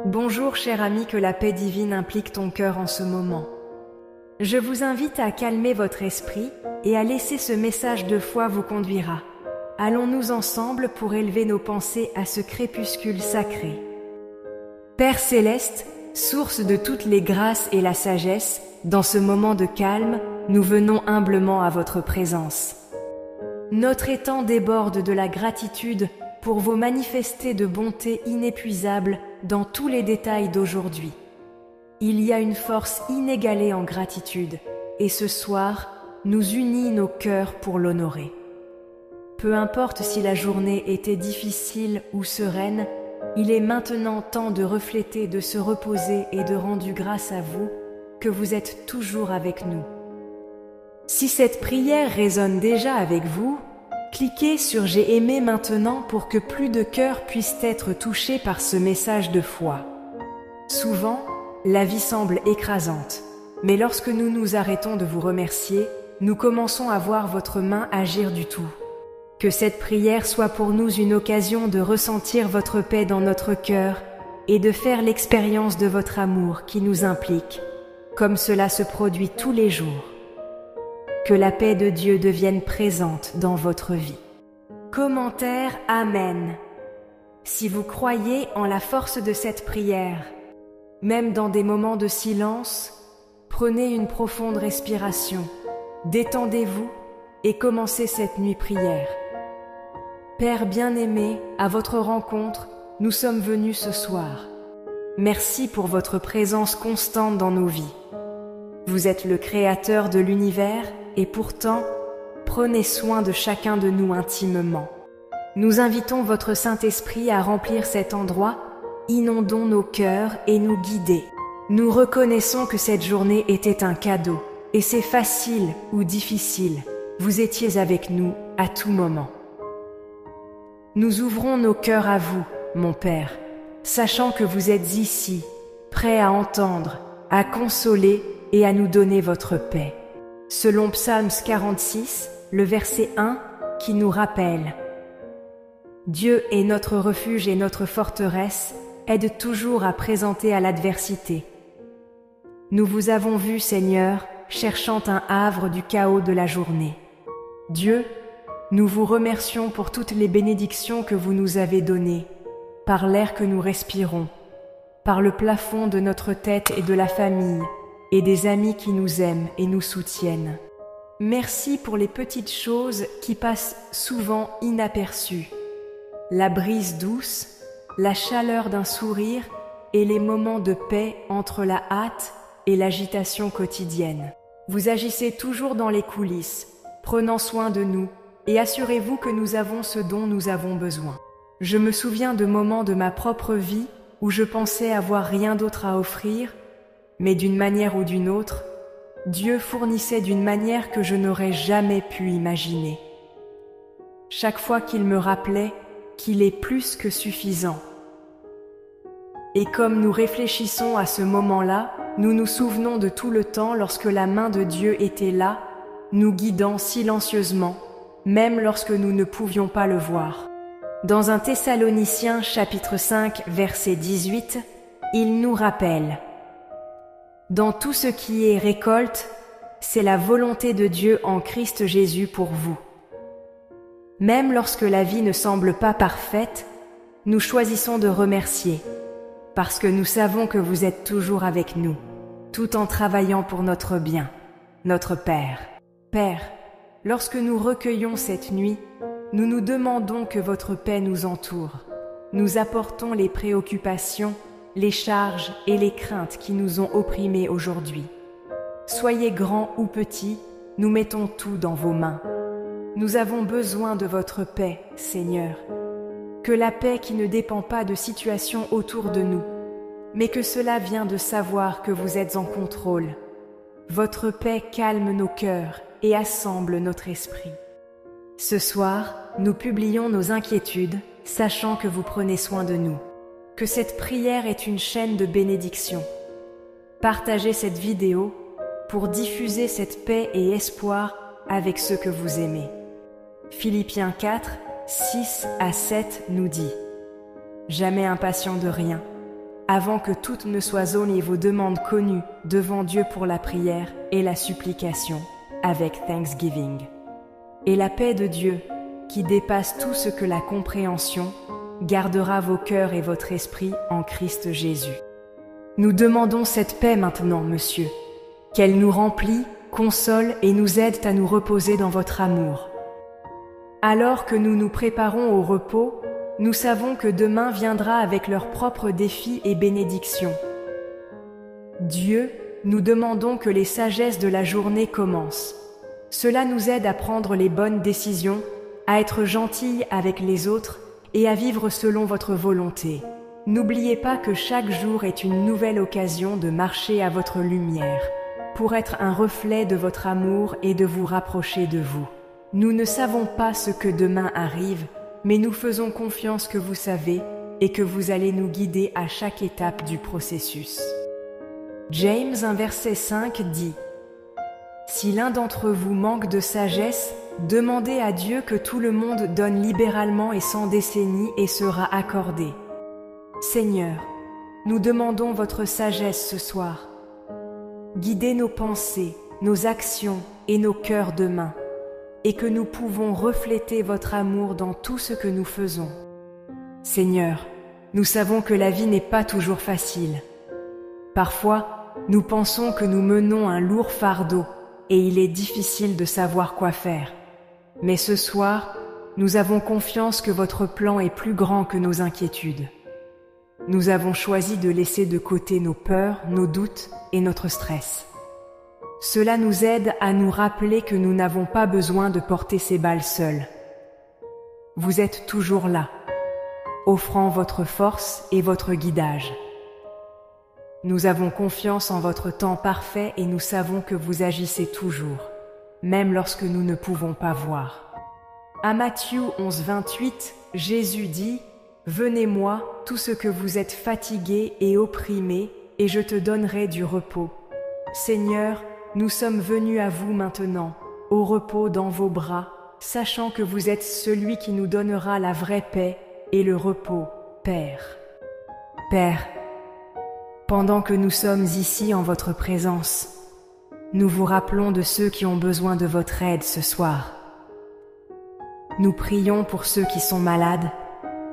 Bonjour cher ami, que la paix divine implique ton cœur en ce moment. Je vous invite à calmer votre esprit et à laisser ce message de foi vous conduira. Allons-nous ensemble pour élever nos pensées à ce crépuscule sacré. Père céleste, source de toutes les grâces et la sagesse, dans ce moment de calme, nous venons humblement à votre présence. Notre étang déborde de la gratitude pour vos manifestés de bonté inépuisable dans tous les détails d'aujourd'hui. Il y a une force inégalée en gratitude, et ce soir, nous unit nos cœurs pour l'honorer. Peu importe si la journée était difficile ou sereine, il est maintenant temps de refléter, de se reposer et de rendre grâce à vous, que vous êtes toujours avec nous. Si cette prière résonne déjà avec vous, cliquez sur « J'ai aimé maintenant » pour que plus de cœurs puissent être touchés par ce message de foi. Souvent, la vie semble écrasante, mais lorsque nous nous arrêtons de vous remercier, nous commençons à voir votre main agir du tout. Que cette prière soit pour nous une occasion de ressentir votre paix dans notre cœur et de faire l'expérience de votre amour qui nous implique, comme cela se produit tous les jours. Que la paix de Dieu devienne présente dans votre vie. Commentaire Amen. Si vous croyez en la force de cette prière, même dans des moments de silence, prenez une profonde respiration, détendez-vous et commencez cette nuit prière. Père bien-aimé, à votre rencontre, nous sommes venus ce soir. Merci pour votre présence constante dans nos vies. Vous êtes le créateur de l'univers et pourtant, prenez soin de chacun de nous intimement. Nous invitons votre Saint-Esprit à remplir cet endroit, inondons nos cœurs et nous guider. Nous reconnaissons que cette journée était un cadeau, et c'est facile ou difficile, vous étiez avec nous à tout moment. Nous ouvrons nos cœurs à vous, mon Père, sachant que vous êtes ici, prêts à entendre, à consoler et à nous donner votre paix. Selon Psaume 46, le verset 1, qui nous rappelle « Dieu est notre refuge et notre forteresse, aide toujours à présenter à l'adversité. Nous vous avons vu, Seigneur, cherchant un havre du chaos de la journée. Dieu, nous vous remercions pour toutes les bénédictions que vous nous avez données, par l'air que nous respirons, par le plafond de notre tête et de la famille, et des amis qui nous aiment et nous soutiennent. Merci pour les petites choses qui passent souvent inaperçues. La brise douce, la chaleur d'un sourire et les moments de paix entre la hâte et l'agitation quotidienne. Vous agissez toujours dans les coulisses, prenant soin de nous, et assurez-vous que nous avons ce dont nous avons besoin. Je me souviens de moments de ma propre vie où je pensais avoir rien d'autre à offrir, mais d'une manière ou d'une autre, Dieu fournissait d'une manière que je n'aurais jamais pu imaginer. Chaque fois qu'il me rappelait qu'il est plus que suffisant. Et comme nous réfléchissons à ce moment-là, nous nous souvenons de tout le temps lorsque la main de Dieu était là, nous guidant silencieusement, même lorsque nous ne pouvions pas le voir. Dans 1 Thessaloniciens chapitre 5, verset 18, il nous rappelle « Dans tout ce qui est récolte, c'est la volonté de Dieu en Christ Jésus pour vous. » Même lorsque la vie ne semble pas parfaite, nous choisissons de remercier, parce que nous savons que vous êtes toujours avec nous, tout en travaillant pour notre bien, notre Père. Père, lorsque nous recueillons cette nuit, nous nous demandons que votre paix nous entoure. Nous apportons les préoccupations, les charges et les craintes qui nous ont opprimés aujourd'hui. Soyez grands ou petits, nous mettons tout dans vos mains. Nous avons besoin de votre paix, Seigneur. Que la paix qui ne dépend pas de situations autour de nous, mais que cela vient de savoir que vous êtes en contrôle. Votre paix calme nos cœurs et assemble notre esprit. Ce soir, nous publions nos inquiétudes, sachant que vous prenez soin de nous. Que cette prière est une chaîne de bénédiction. Partagez cette vidéo pour diffuser cette paix et espoir avec ceux que vous aimez. Philippiens 4, 6 à 7 nous dit « Jamais impatient de rien, avant que toutes ne soient zonées vos demandes connues devant Dieu pour la prière et la supplication, avec thanksgiving. Et la paix de Dieu, qui dépasse tout ce que la compréhension, gardera vos cœurs et votre esprit en Christ Jésus. Nous demandons cette paix maintenant, Monsieur, qu'elle nous remplit, console et nous aide à nous reposer dans votre amour. Alors que nous nous préparons au repos, nous savons que demain viendra avec leurs propres défis et bénédictions. Dieu, nous demandons que les sagesses de la journée commencent. Cela nous aide à prendre les bonnes décisions, à être gentils avec les autres et à vivre selon votre volonté. N'oubliez pas que chaque jour est une nouvelle occasion de marcher à votre lumière, pour être un reflet de votre amour et de vous rapprocher de vous. Nous ne savons pas ce que demain arrive, mais nous faisons confiance que vous savez et que vous allez nous guider à chaque étape du processus. James 1 verset 5 dit « Si l'un d'entre vous manque de sagesse, demandez à Dieu que tout le monde donne libéralement et sans décennie et sera accordé. Seigneur, nous demandons votre sagesse ce soir. Guidez nos pensées, nos actions et nos cœurs demain, et que nous pouvons refléter votre amour dans tout ce que nous faisons. Seigneur, nous savons que la vie n'est pas toujours facile. Parfois, nous pensons que nous menons un lourd fardeau et il est difficile de savoir quoi faire. Mais ce soir, nous avons confiance que votre plan est plus grand que nos inquiétudes. Nous avons choisi de laisser de côté nos peurs, nos doutes et notre stress. Cela nous aide à nous rappeler que nous n'avons pas besoin de porter ces balles seuls. Vous êtes toujours là, offrant votre force et votre guidage. Nous avons confiance en votre temps parfait et nous savons que vous agissez toujours, même lorsque nous ne pouvons pas voir. À Matthieu 11, 28, Jésus dit « Venez-moi, tous ceux que vous êtes fatigués et opprimés, et je te donnerai du repos. Seigneur, nous sommes venus à vous maintenant, au repos dans vos bras, sachant que vous êtes celui qui nous donnera la vraie paix et le repos, Père. Père, pendant que nous sommes ici en votre présence, nous vous rappelons de ceux qui ont besoin de votre aide ce soir. Nous prions pour ceux qui sont malades,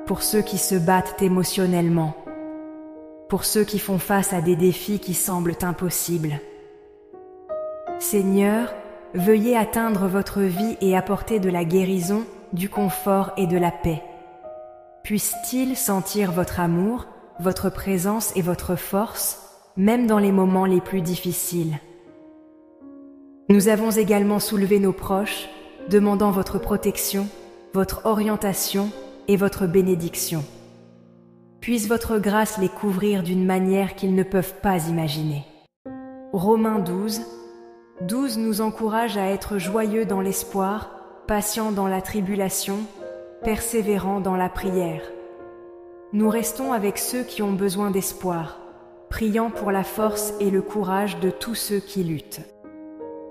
pour ceux qui se battent émotionnellement, pour ceux qui font face à des défis qui semblent impossibles. Seigneur, veuillez atteindre votre vie et apporter de la guérison, du confort et de la paix. Puissent-ils sentir votre amour, votre présence et votre force, même dans les moments les plus difficiles. Nous avons également soulevé nos proches, demandant votre protection, votre orientation et votre bénédiction. Puisse votre grâce les couvrir d'une manière qu'ils ne peuvent pas imaginer. Romains 12 nous encourage à être joyeux dans l'espoir, patients dans la tribulation, persévérants dans la prière. Nous restons avec ceux qui ont besoin d'espoir, priant pour la force et le courage de tous ceux qui luttent.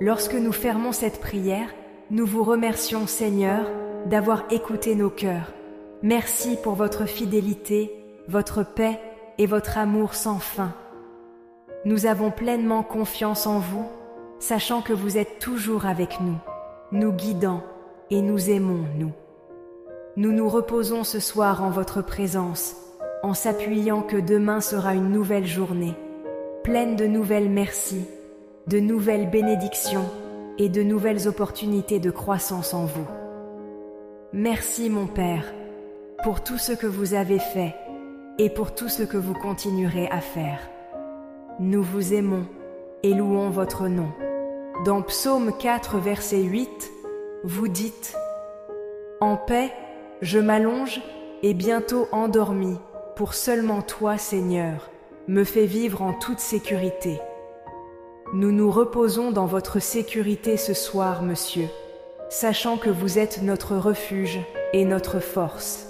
Lorsque nous fermons cette prière, nous vous remercions, Seigneur, d'avoir écouté nos cœurs. Merci pour votre fidélité, votre paix et votre amour sans fin. Nous avons pleinement confiance en vous, sachant que vous êtes toujours avec nous, nous guidant et nous aimons, nous. Nous nous reposons ce soir en votre présence, en s'appuyant que demain sera une nouvelle journée, pleine de nouvelles merci, de nouvelles bénédictions et de nouvelles opportunités de croissance en vous. Merci, mon Père, pour tout ce que vous avez fait et pour tout ce que vous continuerez à faire. Nous vous aimons et louons votre nom. Dans Psaume 4, verset 8, vous dites « En paix, je m'allonge et bientôt endormi, pour seulement toi, Seigneur, me fais vivre en toute sécurité. » Nous nous reposons dans votre sécurité ce soir, Monsieur, sachant que vous êtes notre refuge et notre force.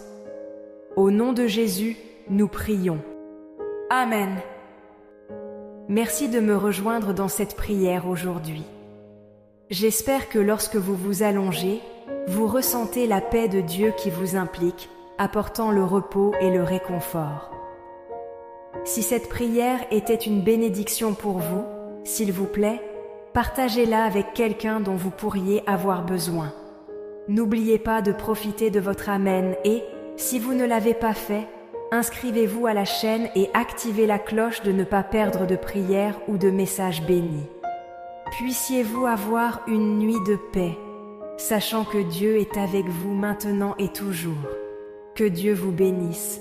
Au nom de Jésus, nous prions. Amen. Merci de me rejoindre dans cette prière aujourd'hui. J'espère que lorsque vous vous allongez, vous ressentez la paix de Dieu qui vous implique, apportant le repos et le réconfort. Si cette prière était une bénédiction pour vous, s'il vous plaît, partagez-la avec quelqu'un dont vous pourriez avoir besoin. N'oubliez pas de profiter de votre Amen et, si vous ne l'avez pas fait, inscrivez-vous à la chaîne et activez la cloche de ne pas perdre de prières ou de messages bénis. Puissiez-vous avoir une nuit de paix, sachant que Dieu est avec vous maintenant et toujours. Que Dieu vous bénisse.